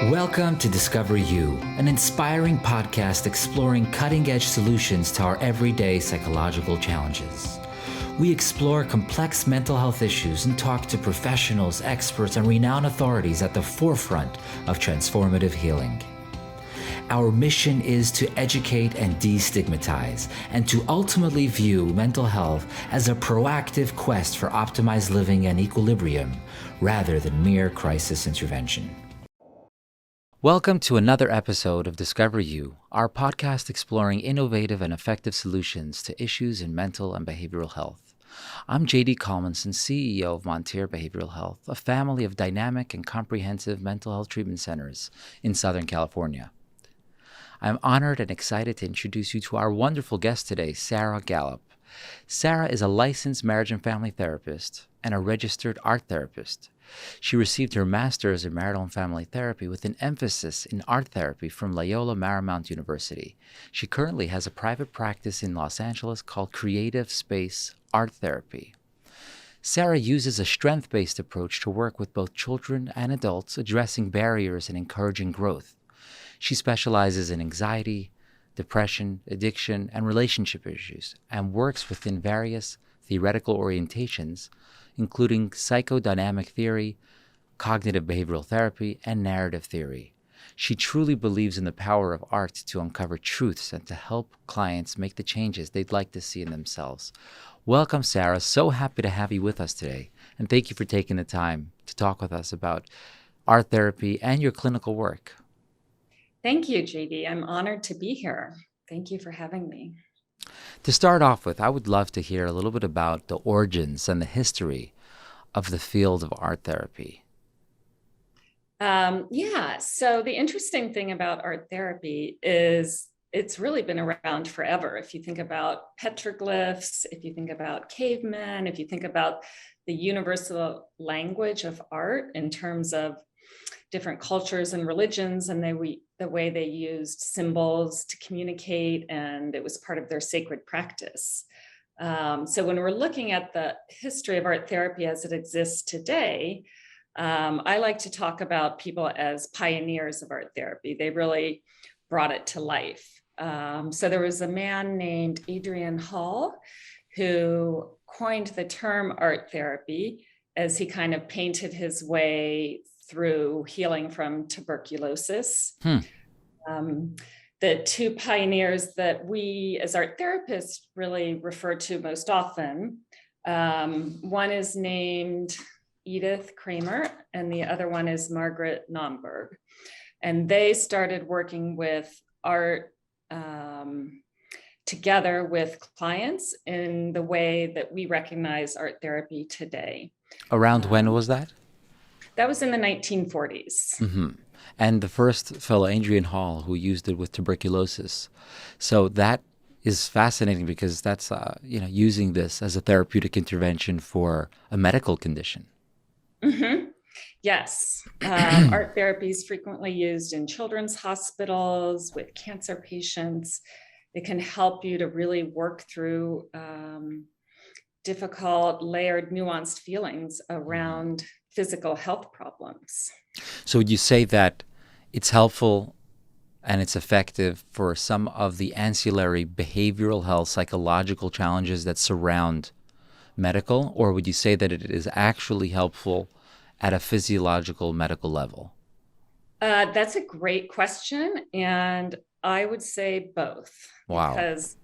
Welcome to Discover You, an inspiring podcast exploring cutting-edge solutions to our everyday psychological challenges. We explore complex mental health issues and talk to professionals, experts, and renowned authorities at the forefront of transformative healing. Our mission is to educate and destigmatize, and to ultimately view mental health as a proactive quest for optimized living and equilibrium, rather than mere crisis intervention. Welcome to another episode of Discover You, our podcast exploring innovative and effective solutions to issues in mental and behavioral health. I'm JD Kalmenson, CEO of Montare Behavioral Health, a family of dynamic and comprehensive mental health treatment centers in Southern California. I'm honored and excited to introduce you to our wonderful guest today, Sarah Gallop. Sarah is a licensed marriage and family therapist and a registered art therapist. She received her master's in Marital and Family Therapy with an emphasis in art therapy from Loyola Marymount University. She currently has a private practice in Los Angeles called Creative Space Art Therapy. Sarah uses a strength-based approach to work with both children and adults, addressing barriers and encouraging growth. She specializes in anxiety, depression, addiction, and relationship issues, and works within various theoretical orientations, including psychodynamic theory, cognitive behavioral therapy, and narrative theory. She truly believes in the power of art to uncover truths and to help clients make the changes they'd like to see in themselves. Welcome, Sarah. So happy to have you with us today, and thank you for taking the time to talk with us about art therapy and your clinical work. Thank you, JD. I'm honored to be here. Thank you for having me. To start off with, I would love to hear a little bit about the origins and the history of the field of art therapy. So the interesting thing about art therapy is it's really been around forever. If you think about petroglyphs, if you think about cavemen, if you think about the universal language of art in terms of different cultures and religions, and the way they used symbols to communicate, and it was part of their sacred practice. So when we're looking at the history of art therapy as it exists today, I like to talk about people as pioneers of art therapy. They really brought it to life. So there was a man named Adrian Hall who coined the term art therapy as he kind of painted his way through healing from tuberculosis. The two pioneers that we as art therapists really refer to most often, one is named Edith Kramer and the other one is Margaret Nomberg. And they started working with art together with clients in the way that we recognize art therapy today. Around when was that? That was in the 1940s. Mm-hmm. And the first fellow, Adrian Hall, who used it with tuberculosis. So that is fascinating because that's, using this as a therapeutic intervention for a medical condition. Mm-hmm. Yes. Art therapy is frequently used in children's hospitals with cancer patients. It can help you to really work through difficult, layered, nuanced feelings around physical health problems. So would you say that it's helpful and it's effective for some of the ancillary behavioral health, psychological challenges that surround medical, or would you say that it is actually helpful at a physiological medical level? That's a great question, and I would say both. Wow. Because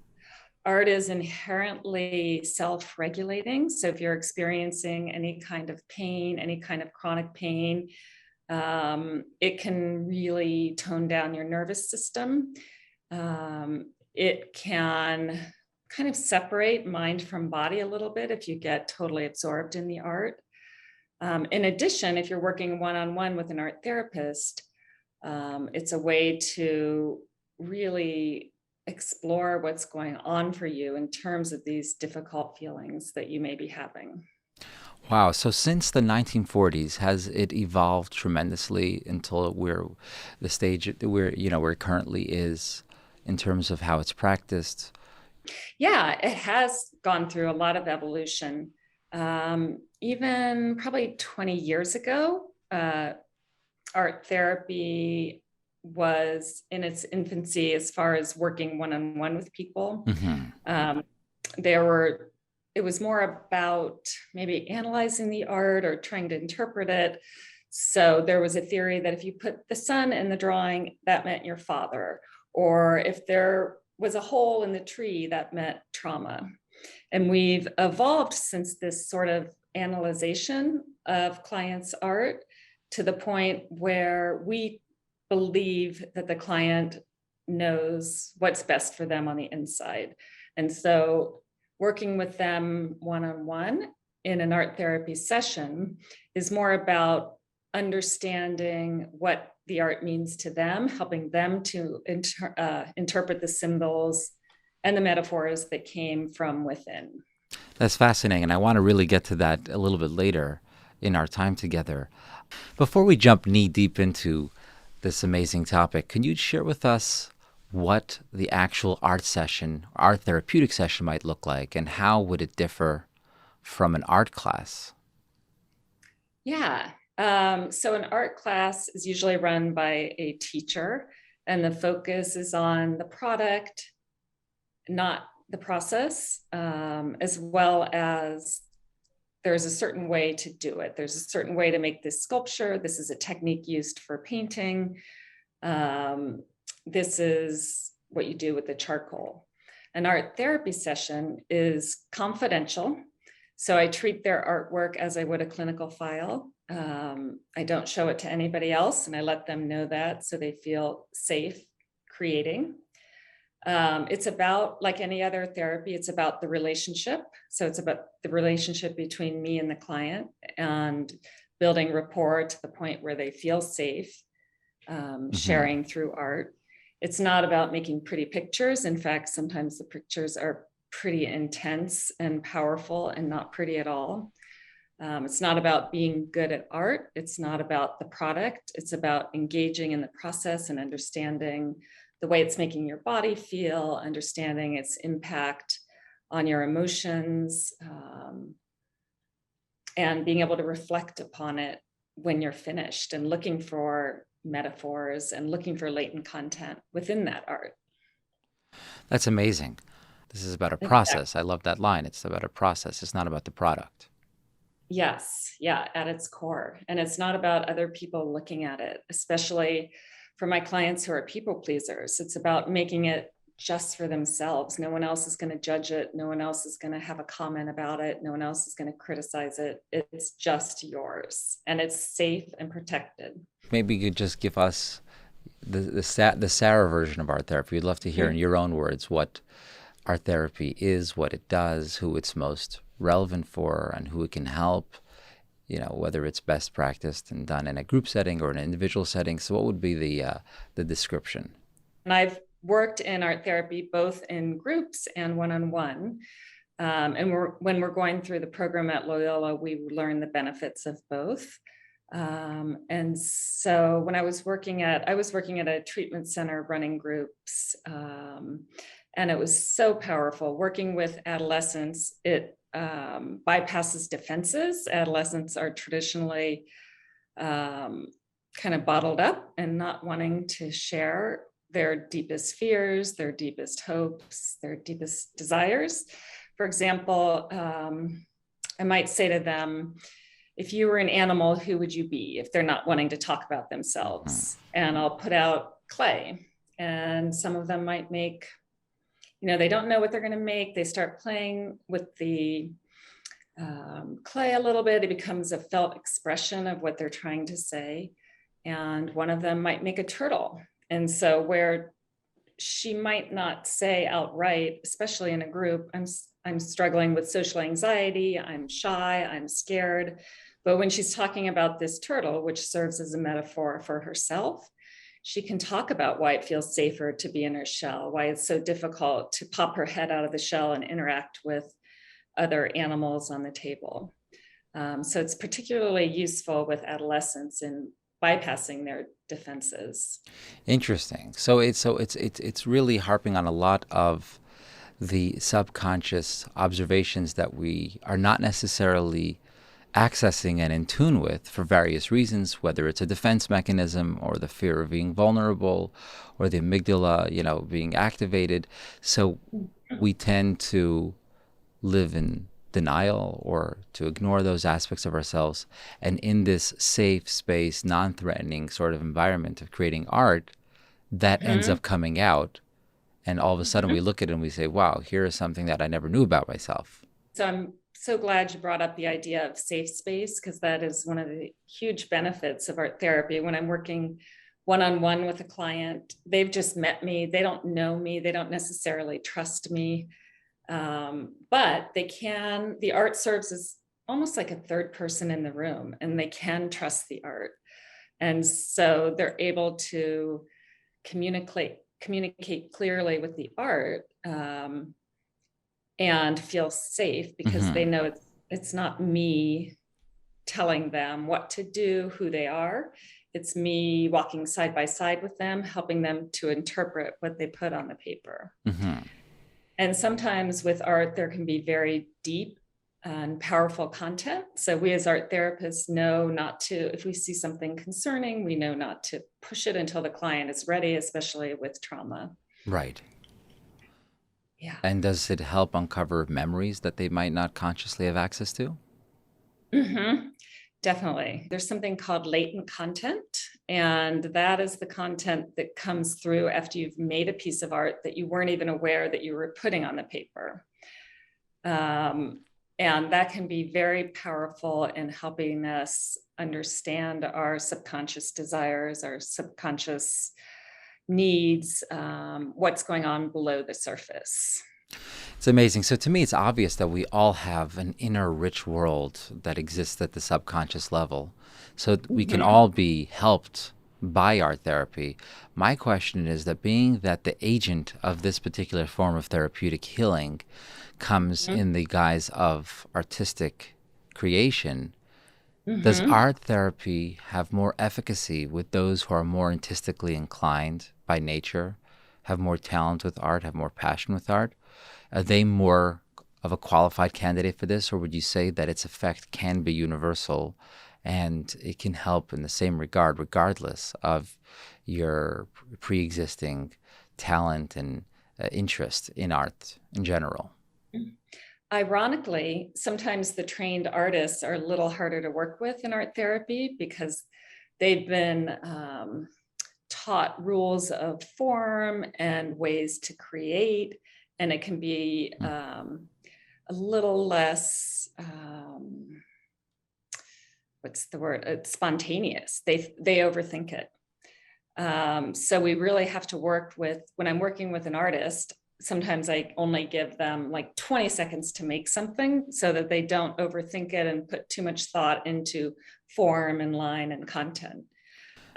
art is inherently self-regulating. So if you're experiencing any kind of pain, any kind of chronic pain, it can really tone down your nervous system. It can kind of separate mind from body a little bit if you get totally absorbed in the art. In addition, if you're working one-on-one with an art therapist, it's a way to really explore what's going on for you in terms of these difficult feelings that you may be having. Wow. So since the 1940s, has it evolved tremendously until we're the stage where it currently is in terms of how it's practiced? Yeah, it has gone through a lot of evolution. Even probably 20 years ago, art therapy was in its infancy as far as working one-on-one with people. Um, it was more about maybe analyzing the art or trying to interpret it. So there was a theory that if you put the sun in the drawing, that meant your father. Or if there was a hole in the tree, that meant trauma. And we've evolved since this sort of analyzation of clients' art to the point where we believe that the client knows what's best for them on the inside. And so working with them one-on-one in an art therapy session is more about understanding what the art means to them, helping them to interpret the symbols and the metaphors that came from within. That's fascinating, and I want to really get to that a little bit later in our time together. Before we jump knee-deep into this amazing topic, can you share with us what the actual art session, art therapeutic session might look like, and how would it differ from an art class? Yeah. So an art class is usually run by a teacher, and the focus is on the product, not the process, as well as there's a certain way to do it. There's a certain way to make this sculpture. This is a technique used for painting. This is what you do with the charcoal. An art therapy session is confidential. So I treat their artwork as I would a clinical file. I don't show it to anybody else, and I let them know that so they feel safe creating. It's about, like any other therapy, it's about the relationship. So it's about the relationship between me and the client and building rapport to the point where they feel safe, sharing through art. It's not about making pretty pictures. In fact, sometimes the pictures are pretty intense and powerful and not pretty at all. It's not about being good at art. It's not about the product. It's about engaging in the process and understanding the way it's making your body feel, understanding its impact on your emotions, and being able to reflect upon it when you're finished, and looking for metaphors and looking for latent content within that art. That's amazing. This is about a process. I love that line. It's about a process. It's not about the product. Yes, yeah, at its core. And it's not about other people looking at it, especially for my clients who are people pleasers. It's about making it just for themselves. No one else is going to judge it. No one else is going to have a comment about it. No one else is going to criticize it. It's just yours, and it's safe and protected. Maybe you could just give us the Sarah version of art therapy. We'd love to hear in your own words what art therapy is, what it does, who it's most relevant for, and who it can help, whether it's best practiced and done in a group setting or an individual setting. So what would be the description? And I've worked in art therapy both in groups and one-on-one. And when we're going through the program at Loyola, we learn the benefits of both. And so when I was working at a treatment center running groups, and it was so powerful working with adolescents. It bypasses defenses. Adolescents are traditionally kind of bottled up and not wanting to share their deepest fears, their deepest hopes, their deepest desires. For example, I might say to them, if you were an animal, who would you be if they're not wanting to talk about themselves? And I'll put out clay, and some of them might make, they don't know what they're going to make. They start playing with the clay a little bit. It becomes a felt expression of what they're trying to say. And one of them might make a turtle. And so where she might not say outright, especially in a group, I'm struggling with social anxiety, I'm shy, I'm scared. But when she's talking about this turtle, which serves as a metaphor for herself, she can talk about why it feels safer to be in her shell, why it's so difficult to pop her head out of the shell and interact with other animals on the table. So it's particularly useful with adolescents in bypassing their defenses. Interesting. So it's really harping on a lot of the subconscious observations that we are not necessarily accessing and in tune with for various reasons, whether it's a defense mechanism or the fear of being vulnerable or the amygdala, being activated. So we tend to live in denial or to ignore those aspects of ourselves. And in this safe space, non-threatening sort of environment of creating art, that ends up coming out. And all of a sudden we look at it and we say, wow, here is something that I never knew about myself. So I'm so glad you brought up the idea of safe space, because that is one of the huge benefits of art therapy. When I'm working one-on-one with a client, they've just met me. They don't know me. They don't necessarily trust me. But the art serves as almost like a third person in the room, and they can trust the art. And so they're able to communicate clearly with the art, and feel safe because they know it's not me telling them what to do, who they are. It's me walking side by side with them, helping them to interpret what they put on the paper. And sometimes with art, there can be very deep and powerful content. So we as art therapists know not to, if we see something concerning, we know not to push it until the client is ready, especially with trauma. Right. Yeah. And does it help uncover memories that they might not consciously have access to? Definitely. There's something called latent content, and that is the content that comes through after you've made a piece of art that you weren't even aware that you were putting on the paper. And that can be very powerful in helping us understand our subconscious desires, our subconscious needs, what's going on below the surface. It's amazing. So to me, it's obvious that we all have an inner rich world that exists at the subconscious level. So we can all be helped by art therapy. My question is that being that the agent of this particular form of therapeutic healing comes in the guise of artistic creation, does art therapy have more efficacy with those who are more artistically inclined by nature, have more talent with art, have more passion with art? Are they more of a qualified candidate for this, or would you say that its effect can be universal and it can help in the same regard, regardless of your pre-existing talent and interest in art in general? Ironically, sometimes the trained artists are a little harder to work with in art therapy because they've been taught rules of form and ways to create, and it can be a little less, what's the word? It's spontaneous. They overthink it. So we really have to work with, when I'm working with an artist, sometimes I only give them like 20 seconds to make something so that they don't overthink it and put too much thought into form and line and content.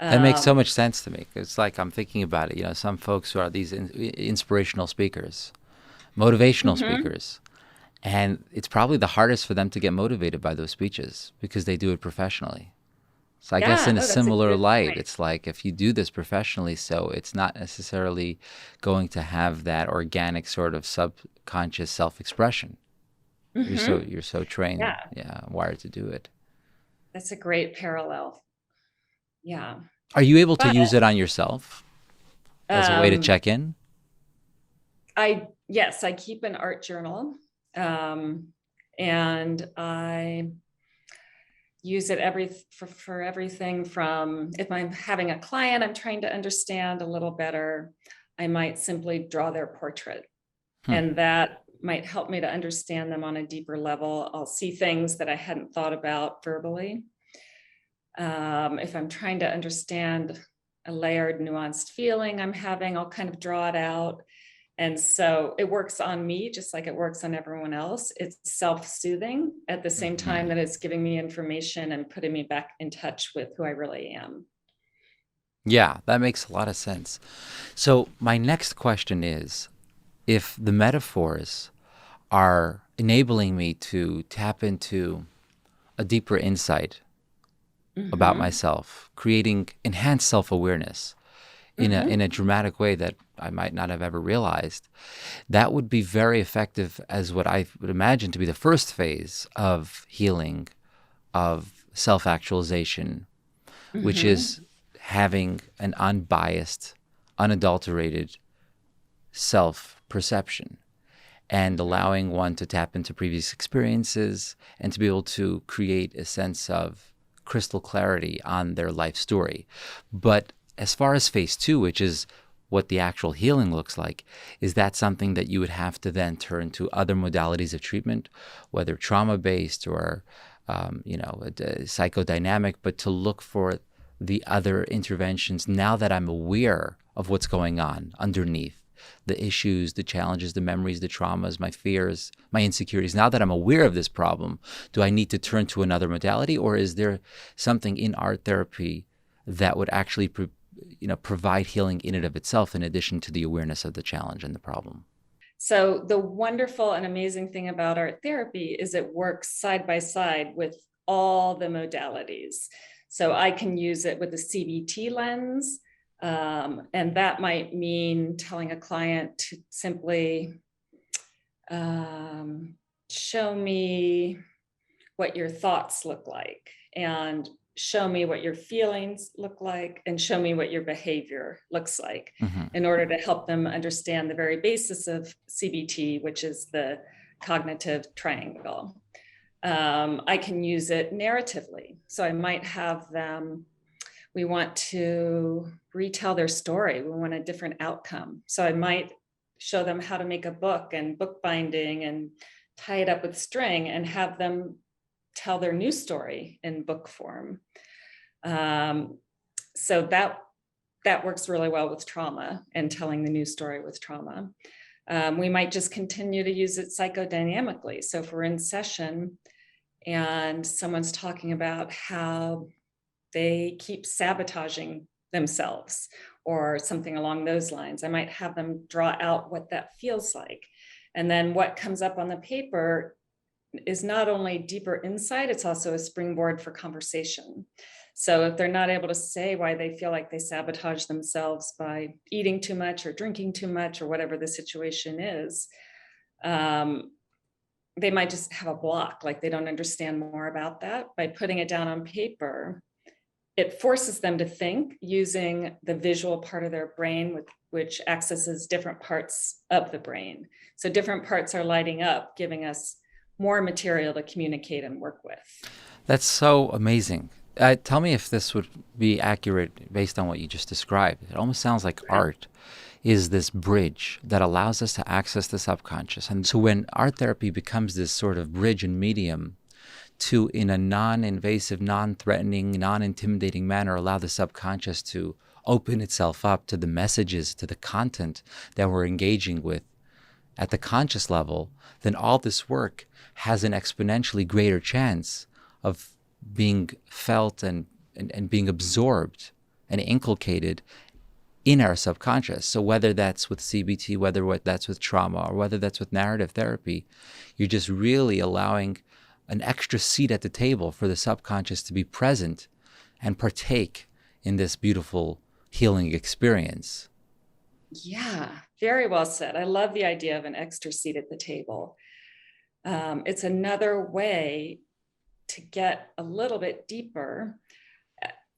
That makes so much sense to me. It's like I'm thinking about it. Some folks who are these inspirational speakers, motivational speakers, and it's probably the hardest for them to get motivated by those speeches because they do it professionally. So I guess in a similar light, it's like if you do this professionally, so it's not necessarily going to have that organic sort of subconscious self-expression. You're so trained, wired to do it. That's a great parallel. Yeah. Are you able to use it on yourself as a way to check in? Yes, I keep an art journal, and I use it for everything from, if I'm having a client I'm trying to understand a little better, I might simply draw their portrait, and that might help me to understand them on a deeper level. I'll see things that I hadn't thought about verbally. If I'm trying to understand a layered, nuanced feeling I'm having, I'll kind of draw it out. And so it works on me just like it works on everyone else. It's self-soothing at the same time that it's giving me information and putting me back in touch with who I really am. Yeah, that makes a lot of sense. So my next question is, if the metaphors are enabling me to tap into a deeper insight about myself, creating enhanced self-awareness in a dramatic way that I might not have ever realized, that would be very effective as what I would imagine to be the first phase of healing of self-actualization, which is having an unbiased, unadulterated self-perception and allowing one to tap into previous experiences and to be able to create a sense of crystal clarity on their life story. But as far as phase two, which is what the actual healing looks like, is that something that you would have to then turn to other modalities of treatment, whether trauma-based or psychodynamic, but to look for the other interventions now that I'm aware of what's going on underneath the issues, the challenges, the memories, the traumas, my fears, my insecurities. Now that I'm aware of this problem, do I need to turn to another modality, or is there something in art therapy that would actually provide healing in and of itself, in addition to the awareness of the challenge and the problem? So the wonderful and amazing thing about art therapy is it works side by side with all the modalities. So I can use it with the CBT lens, and that might mean telling a client to simply show me what your thoughts look like, and show me what your feelings look like, and show me what your behavior looks like, in order to help them understand the very basis of CBT, which is the cognitive triangle. I can use it narratively. So I might have them, we want to retell their story. We want a different outcome. So I might show them how to make a book and bookbinding and tie it up with string and have them tell their new story in book form. So that works really well with trauma and telling the new story with trauma. We might just continue to use it psychodynamically. So if we're in session and someone's talking about how they keep sabotaging themselves or something along those lines, I might have them draw out what that feels like. And then what comes up on the paper is not only deeper insight, it's also a springboard for conversation. So if they're not able to say why they feel like they sabotage themselves by eating too much or drinking too much or whatever the situation is, they might just have a block, like they don't understand more about that. By putting it down on paper, it forces them to think using the visual part of their brain, which accesses different parts of the brain. So different parts are lighting up, giving us more material to communicate and work with. That's so amazing. Tell me if this would be accurate based on what you just described. It almost sounds like art is this bridge that allows us to access the subconscious. And so when art therapy becomes this sort of bridge and medium to, in a non-invasive, non-threatening, non-intimidating manner, allow the subconscious to open itself up to the messages, to the content that we're engaging with at the conscious level, then all this work has an exponentially greater chance of being felt and being absorbed and inculcated in our subconscious. So whether that's with CBT, whether that's with trauma, or whether that's with narrative therapy, you're just really allowing an extra seat at the table for the subconscious to be present and partake in this beautiful healing experience. Yeah, very well said. I love the idea of an extra seat at the table. It's another way to get a little bit deeper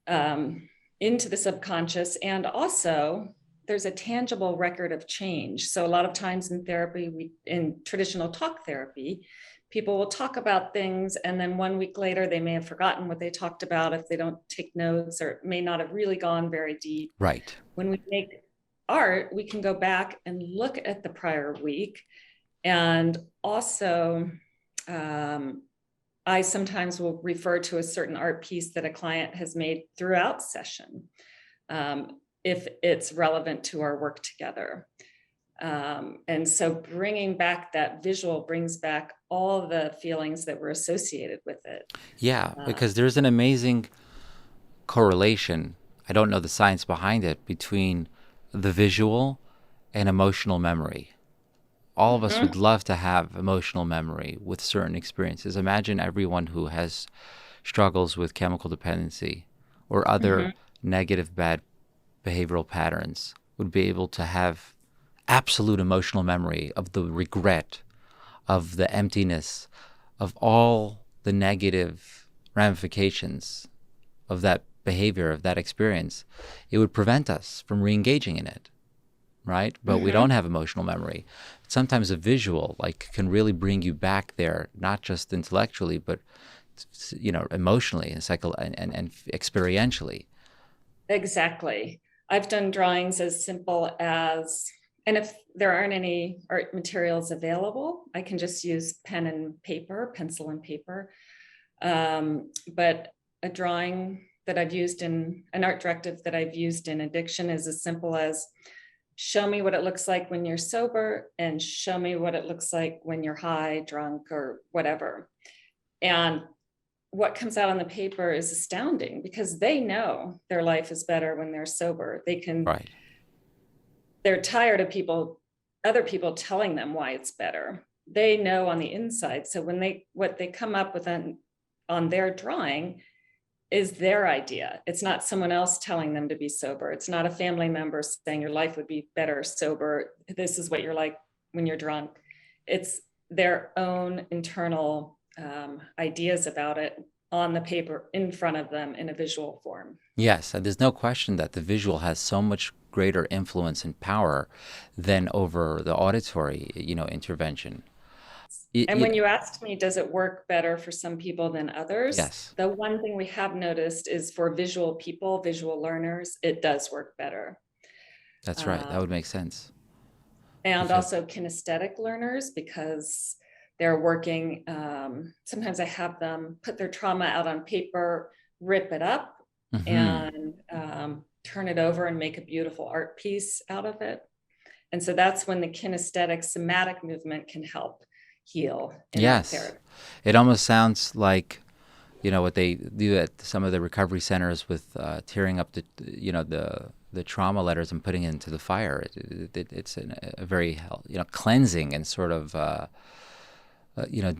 into the subconscious. And also, there's a tangible record of change. So a lot of times in therapy, in traditional talk therapy, people will talk about things, and then 1 week later, they may have forgotten what they talked about if they don't take notes, or it may not have really gone very deep. Right. When we make art, we can go back and look at the prior week. And also, I sometimes will refer to a certain art piece that a client has made throughout session, if it's relevant to our work together. And so bringing back that visual brings back all the feelings that were associated with it. Yeah, because there's an amazing correlation, I don't know the science behind it, between the visual and emotional memory. All of us would love to have emotional memory with certain experiences. Imagine everyone who has struggles with chemical dependency or other negative, bad behavioral patterns would be able to have absolute emotional memory of the regret, of the emptiness, of all the negative ramifications of that behavior, of that experience, it would prevent us from re-engaging in it, right? But we don't have emotional memory. Sometimes a visual can really bring you back there, not just intellectually, but emotionally and and experientially. Exactly. I've done drawings as simple as, and if there aren't any art materials available, I can just use pencil and paper. But a drawing that I've used in an art directive that I've used in addiction is as simple as, show me what it looks like when you're sober and show me what it looks like when you're high, drunk, or whatever. And what comes out on the paper is astounding because they know their life is better when they're sober. Right. They're tired of other people telling them why it's better. They know on the inside. So what they come up with on their drawing is their idea. It's not someone else telling them to be sober. It's not a family member saying your life would be better sober. This is what you're like when you're drunk. It's their own internal ideas about it on the paper in front of them in a visual form. Yes, and there's no question that the visual has so much greater influence and power than over the auditory, intervention. And when you asked me, does it work better for some people than others? Yes. The one thing we have noticed is for visual people, visual learners, it does work better. That's right. That would make sense. And also kinesthetic learners, because they're working, sometimes I have them put their trauma out on paper, rip it up, and turn it over and make a beautiful art piece out of it. And so that's when the kinesthetic somatic movement can help heal. Yes. It almost sounds like, what they do at some of the recovery centers with tearing up the trauma letters and putting it into the fire. It's a very, cleansing and sort of,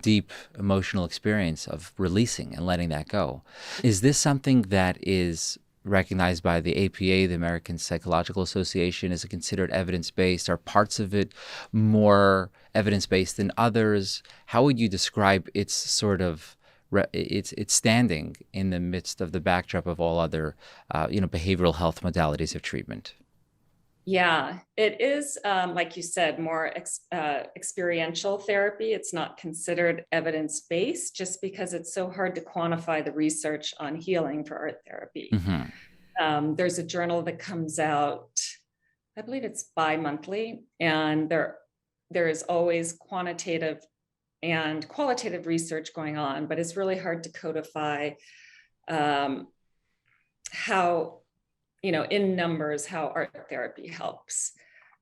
deep emotional experience of releasing and letting that go. Is this something that is recognized by the APA, the American Psychological Association? Is it considered evidence-based? Are parts of it more evidence-based than others? How would you describe its sort of its standing in the midst of the backdrop of all other behavioral health modalities of treatment? Yeah, it is, like you said, more experiential therapy. It's not considered evidence-based just because it's so hard to quantify the research on healing for art therapy. There's a journal that comes out, I believe it's bi-monthly, and there is always quantitative and qualitative research going on, but it's really hard to codify how, in numbers, how art therapy helps.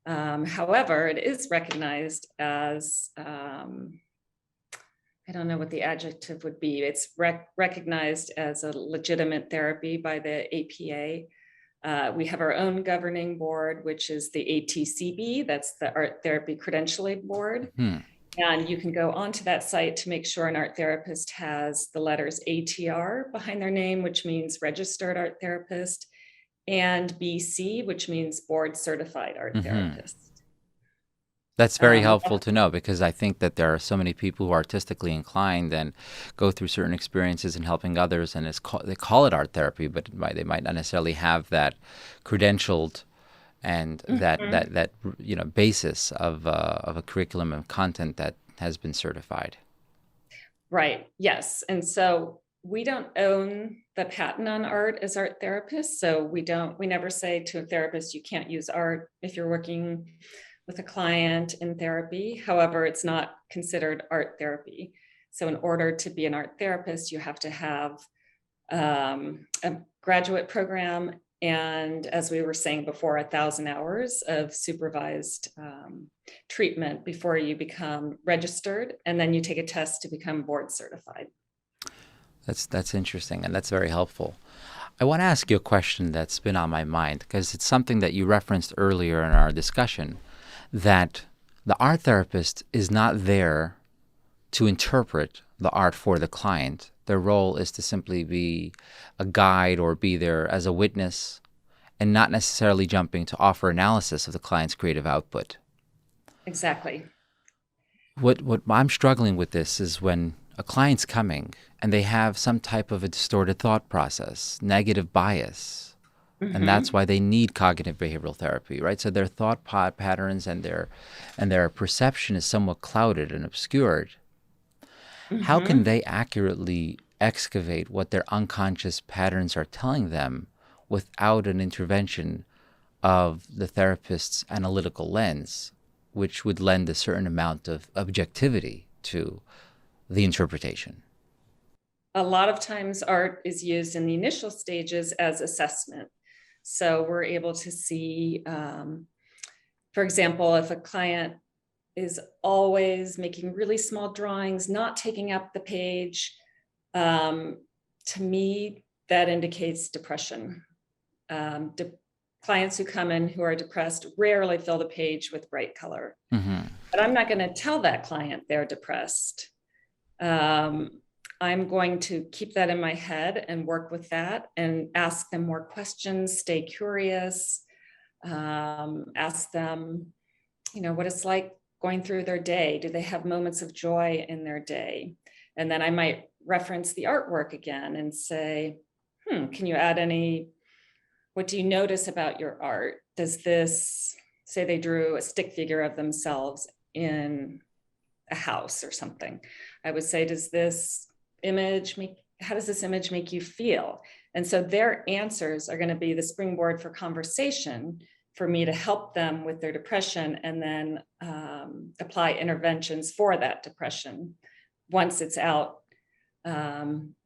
However, it is recognized as, I don't know what the adjective would be. It's recognized as a legitimate therapy by the APA. We have our own governing board, which is the ATCB, that's the Art Therapy Credentialing Board. And you can go onto that site to make sure an art therapist has the letters ATR behind their name, which means Registered Art Therapist, and BC, which means Board Certified Art Therapist. That's very helpful to know, because I think that there are so many people who are artistically inclined and go through certain experiences in helping others, and they call it art therapy, but they might not necessarily have that credentialed and that basis of a curriculum and content that has been certified. Right. Yes. And so we don't own the patent on art as art therapists. So we never say to a therapist, you can't use art if you're working with a client in therapy. However, it's not considered art therapy. So in order to be an art therapist, you have to have a graduate program. And as we were saying before, 1,000 hours of supervised treatment before you become registered. And then you take a test to become board certified. That's interesting, and that's very helpful. I want to ask you a question that's been on my mind, because it's something that you referenced earlier in our discussion, that the art therapist is not there to interpret the art for the client. Their role is to simply be a guide or be there as a witness, and not necessarily jumping to offer analysis of the client's creative output. Exactly. What I'm struggling with this is when a client's coming and they have some type of a distorted thought process, negative bias, and that's why they need cognitive behavioral therapy, right? So their thought patterns and their perception is somewhat clouded and obscured. How can they accurately excavate what their unconscious patterns are telling them without an intervention of the therapist's analytical lens, which would lend a certain amount of objectivity to the interpretation? A lot of times art is used in the initial stages as assessment. So we're able to see, for example, if a client is always making really small drawings, not taking up the page, to me, that indicates depression. Clients who come in who are depressed rarely fill the page with bright color. But I'm not going to tell that client they're depressed. I'm going to keep that in my head and work with that and ask them more questions, stay curious, ask them, what it's like going through their day. Do they have moments of joy in their day? And then I might reference the artwork again and say, can you add what do you notice about your art? Does this, say they drew a stick figure of themselves in a house or something. I would say, how does this image make you feel? And so their answers are going to be the springboard for conversation for me to help them with their depression and then apply interventions for that depression once it's out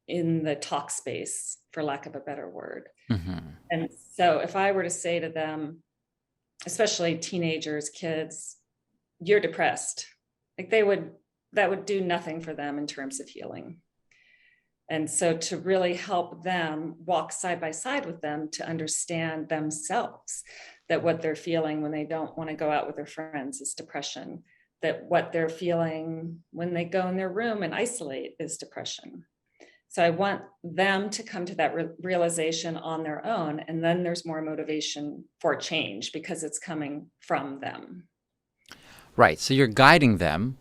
in the talk space, for lack of a better word. And so if I were to say to them, especially teenagers, kids, you're depressed, that would do nothing for them in terms of healing. And so to really help them walk side by side with them to understand themselves, that what they're feeling when they don't want to go out with their friends is depression, that what they're feeling when they go in their room and isolate is depression. So I want them to come to that realization on their own, and then there's more motivation for change because it's coming from them. Right. So you're guiding them.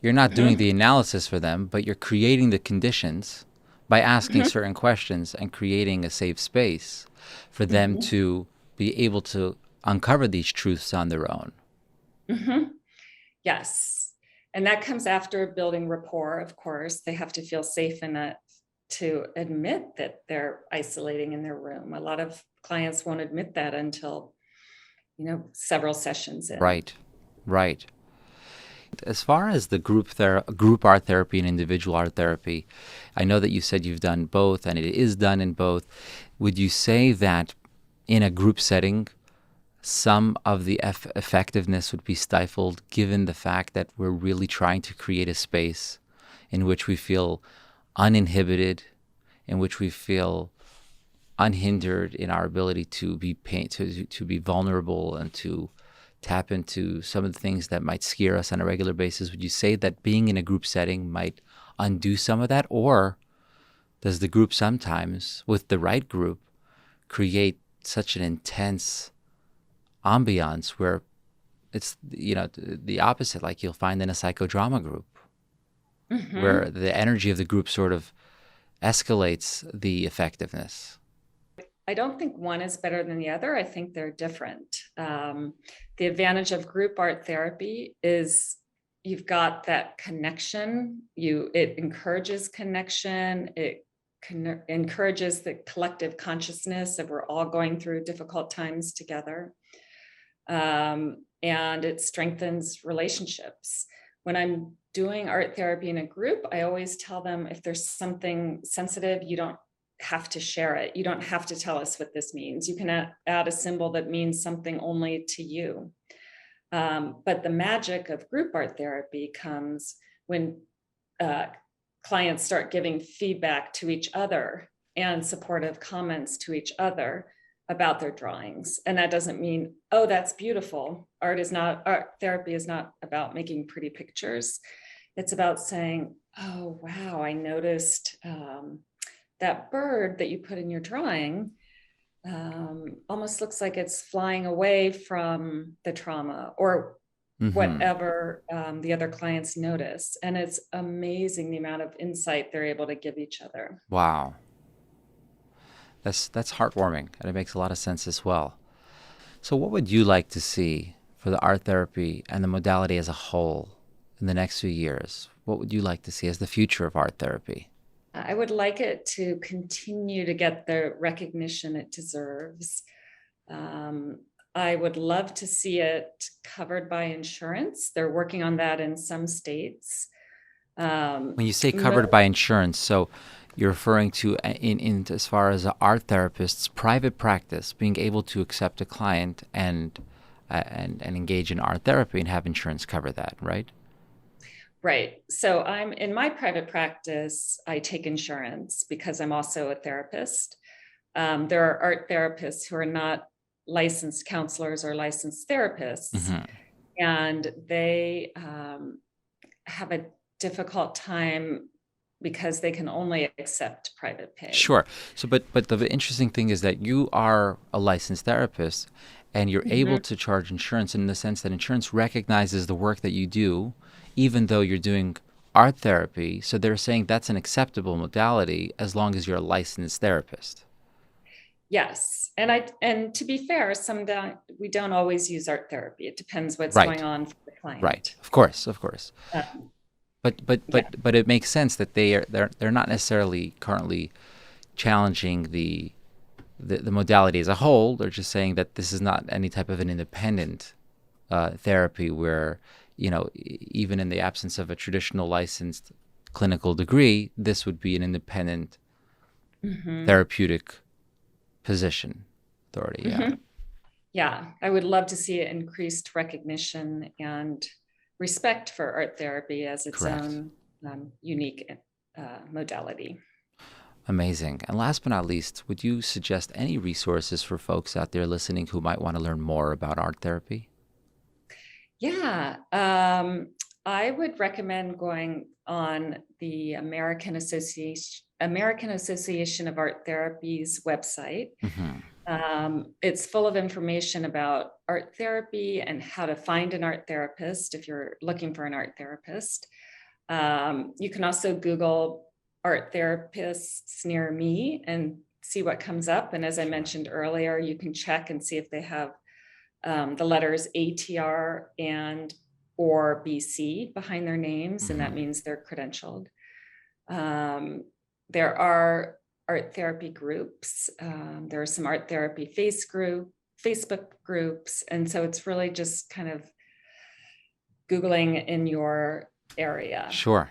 You're not doing the analysis for them, but you're creating the conditions by asking certain questions and creating a safe space for them to be able to uncover these truths on their own. Yes. And that comes after building rapport, of course. They have to feel safe enough to admit that they're isolating in their room. A lot of clients won't admit that until, several sessions in. Right. As far as the group art therapy and individual art therapy, I know that you said you've done both and it is done in both. Would you say that in a group setting, some of the effectiveness would be stifled given the fact that we're really trying to create a space in which we feel uninhibited, in which we feel unhindered in our ability to be to be vulnerable and to tap into some of the things that might scare us on a regular basis? Would you say that being in a group setting might undo some of that? Or does the group sometimes, with the right group, create such an intense ambiance where it's, the opposite, like you'll find in a psychodrama group, where the energy of the group sort of escalates the effectiveness? I don't think one is better than the other. I think they're different. The advantage of group art therapy is you've got that connection. It encourages connection. It encourages the collective consciousness that we're all going through difficult times together. And it strengthens relationships. When I'm doing art therapy in a group, I always tell them, if there's something sensitive, you don't have to share it. You don't have to tell us what this means. You can add a symbol that means something only to you. But the magic of group art therapy comes when clients start giving feedback to each other and supportive comments to each other about their drawings. And that doesn't mean, oh, that's beautiful. Art therapy is not about making pretty pictures. It's about saying, oh, wow, I noticed that bird that you put in your drawing almost looks like it's flying away from the trauma. Or whatever the other clients notice. And it's amazing the amount of insight they're able to give each other. Wow. That's heartwarming, and it makes a lot of sense as well. So what would you like to see for the art therapy and the modality as a whole in the next few years? What would you like to see as the future of art therapy? I would like it to continue to get the recognition it deserves. I would love to see it covered by insurance. They're working on that in some states. When you say covered by insurance, so you're referring to in as far as an art therapist's private practice being able to accept a client and engage in art therapy and have insurance cover that, right? Right. So I'm in my private practice, I take insurance because I'm also a therapist. There are art therapists who are not licensed counselors or licensed therapists, and they have a difficult time because they can only accept private pay. Sure. So, but the interesting thing is that you are a licensed therapist, and you're able to charge insurance in the sense that insurance recognizes the work that you do, even though you're doing art therapy. So they're saying that's an acceptable modality as long as you're a licensed therapist. Yes. And to be fair, we don't always use art therapy. It depends what's going on for the client. Right. Of course. But it makes sense that they're not necessarily currently challenging the modality as a whole. They're just saying that this is not any type of an independent therapy where, even in the absence of a traditional licensed clinical degree, this would be an independent therapeutic position, authority. Yeah, I would love to see increased recognition and respect for art therapy as its own unique modality. Amazing. And last but not least, would you suggest any resources for folks out there listening who might want to learn more about art therapy? Yeah, I would recommend going on the American Association of Art Therapy's website. It's full of information about art therapy and how to find an art therapist if you're looking for an art therapist. You can also Google art therapists near me and see what comes up. And as I mentioned earlier, you can check and see if they have the letters ATR and or BC behind their names, and that means they're credentialed. There are art therapy groups. There are some art therapy Facebook groups. And so it's really just kind of Googling in your area. Sure.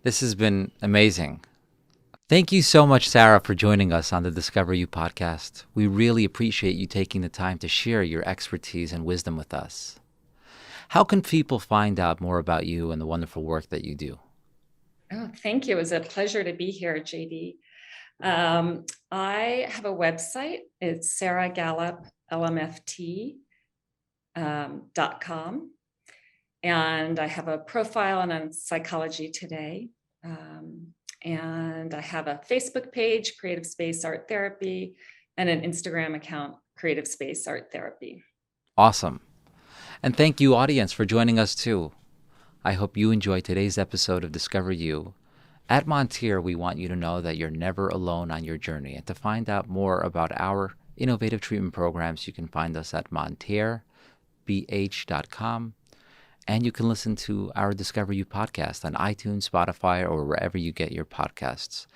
This has been amazing. Thank you so much, Sarah, for joining us on the Discover You podcast. We really appreciate you taking the time to share your expertise and wisdom with us. How can people find out more about you and the wonderful work that you do? Oh, thank you. It was a pleasure to be here, JD. I have a website. It's Sarah Gallop, LMFT.com. And I have a profile on Psychology Today. And I have a Facebook page, Creative Space Art Therapy, and an Instagram account, Creative Space Art Therapy. Awesome. And thank you, audience, for joining us too. I hope you enjoyed today's episode of Discover You. At Montare, we want you to know that you're never alone on your journey. And to find out more about our innovative treatment programs, you can find us at montarebh.com. And you can listen to our Discover You podcast on iTunes, Spotify, or wherever you get your podcasts.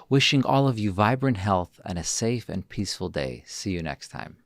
Wishing all of you vibrant health and a safe and peaceful day. See you next time.